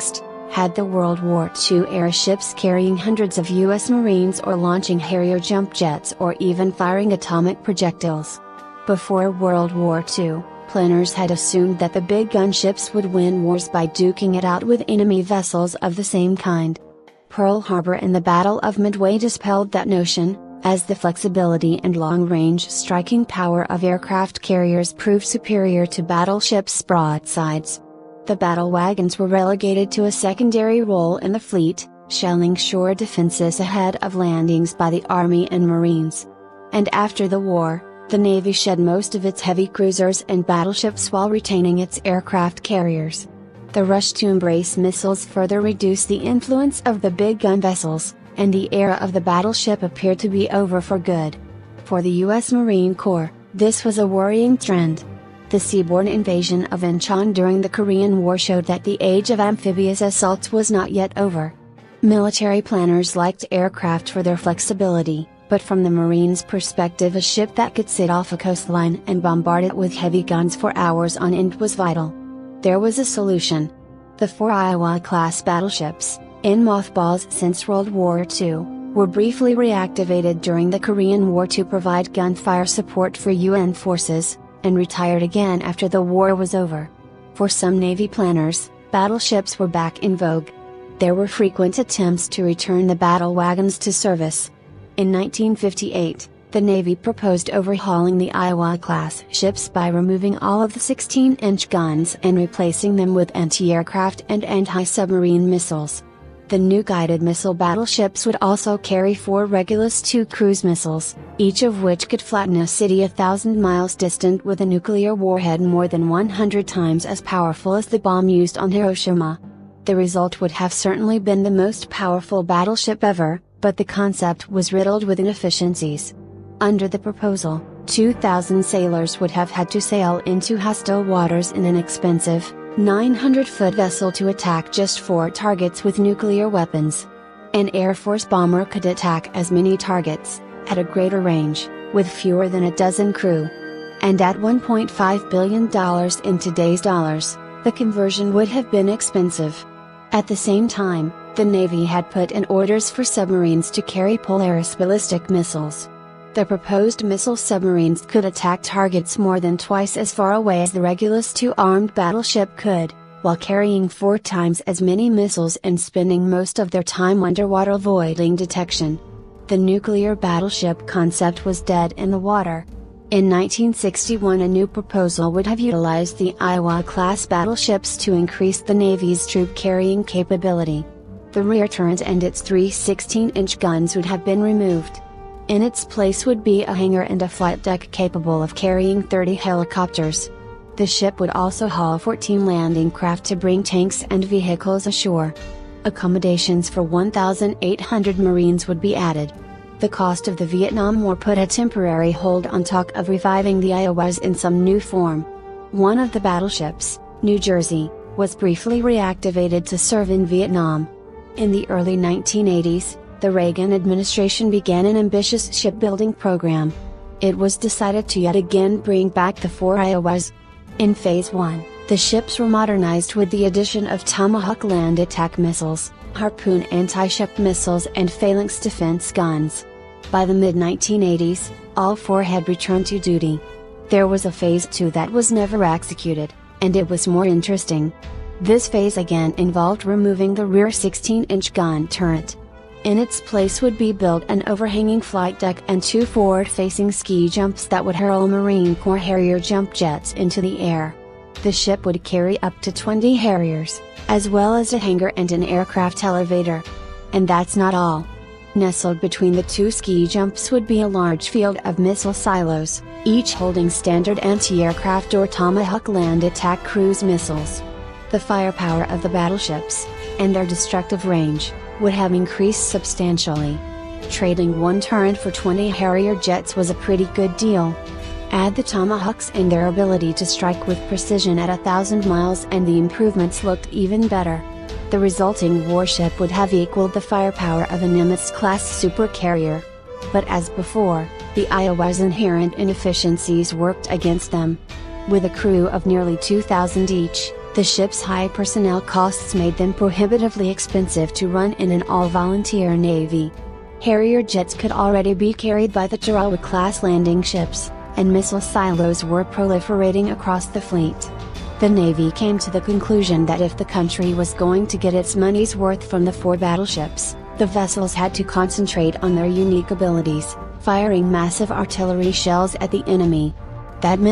Next, had the World War II era ships carrying hundreds of U.S. Marines or launching Harrier jump jets or even firing atomic projectiles. Before World War II, planners had assumed that the big gunships would win wars by duking it out with enemy vessels of the same kind. Pearl Harbor and the Battle of Midway dispelled that notion, as the flexibility and long-range striking power of aircraft carriers proved superior to battleships' broadsides. The battle wagons were relegated to a secondary role in the fleet, shelling shore defenses ahead of landings by the Army and Marines. And after the war, the Navy shed most of its heavy cruisers and battleships while retaining its aircraft carriers. The rush to embrace missiles further reduced the influence of the big gun vessels, and the era of the battleship appeared to be over for good. For the U.S. Marine Corps, this was a worrying trend. The seaborne invasion of Incheon during the Korean War showed that the age of amphibious assaults was not yet over. Military planners liked aircraft for their flexibility, but from the Marines' perspective, a ship that could sit off a coastline and bombard it with heavy guns for hours on end was vital. There was a solution. The 4 Iowa-class battleships, in mothballs since World War II, were briefly reactivated during the Korean War to provide gunfire support for UN forces, and retired again after the war was over. For some Navy planners, battleships were back in vogue. There were frequent attempts to return the battle wagons to service. In 1958, the Navy proposed overhauling the Iowa-class ships by removing all of the 16-inch guns and replacing them with anti-aircraft and anti-submarine missiles. The new guided missile battleships would also carry 4 Regulus II cruise missiles, each of which could flatten a city 1,000 miles distant with a nuclear warhead more than 100 times as powerful as the bomb used on Hiroshima. The result would have certainly been the most powerful battleship ever, but the concept was riddled with inefficiencies. Under the proposal, 2,000 sailors would have had to sail into hostile waters in an expensive, 900-foot vessel to attack just 4 targets with nuclear weapons. An Air Force bomber could attack as many targets, at a greater range, with fewer than a dozen crew. And at $1.5 billion in today's dollars, the conversion would have been expensive. At the same time, the Navy had put in orders for submarines to carry Polaris ballistic missiles. The proposed missile submarines could attack targets more than twice as far away as the Regulus II armed battleship could, while carrying 4 times as many missiles and spending most of their time underwater avoiding detection. The nuclear battleship concept was dead in the water. In 1961, a new proposal would have utilized the Iowa-class battleships to increase the Navy's troop-carrying capability. The rear turret and its 3 16-inch guns would have been removed. In its place would be a hangar and a flight deck capable of carrying 30 helicopters. The ship would also haul 14 landing craft to bring tanks and vehicles ashore. Accommodations for 1,800 Marines would be added. The cost of the Vietnam War put a temporary hold on talk of reviving the Iowas in some new form. One of the battleships, New Jersey, was briefly reactivated to serve in Vietnam. In the early 1980s, the Reagan administration began an ambitious shipbuilding program. It was decided to yet again bring back the 4 Iowas. In Phase 1, the ships were modernized with the addition of Tomahawk land attack missiles, Harpoon anti-ship missiles and Phalanx defense guns. By the mid-1980s, all 4 had returned to duty. There was a Phase 2 that was never executed, and it was more interesting. This phase again involved removing the rear 16-inch gun turret. In its place would be built an overhanging flight deck and 2 forward-facing ski jumps that would hurl Marine Corps Harrier jump jets into the air. The ship would carry up to 20 Harriers, as well as a hangar and an aircraft elevator. And that's not all. Nestled between the 2 ski jumps would be a large field of missile silos, each holding standard anti-aircraft or Tomahawk land attack cruise missiles. The firepower of the battleships, and their destructive range, would have increased substantially. Trading 1 turret for 20 Harrier jets was a pretty good deal. Add the Tomahawks and their ability to strike with precision at 1,000 miles and the improvements looked even better. The resulting warship would have equaled the firepower of a Nimitz-class supercarrier. But as before, the Iowa's inherent inefficiencies worked against them. With a crew of nearly 2,000 each, The ship's high personnel costs made them prohibitively expensive to run in an all-volunteer navy. Harrier jets could already be carried by the Tarawa-class landing ships, and missile silos were proliferating across the fleet. The Navy came to the conclusion that if the country was going to get its money's worth from the 4 battleships, the vessels had to concentrate on their unique abilities, firing massive artillery shells at the enemy. That meant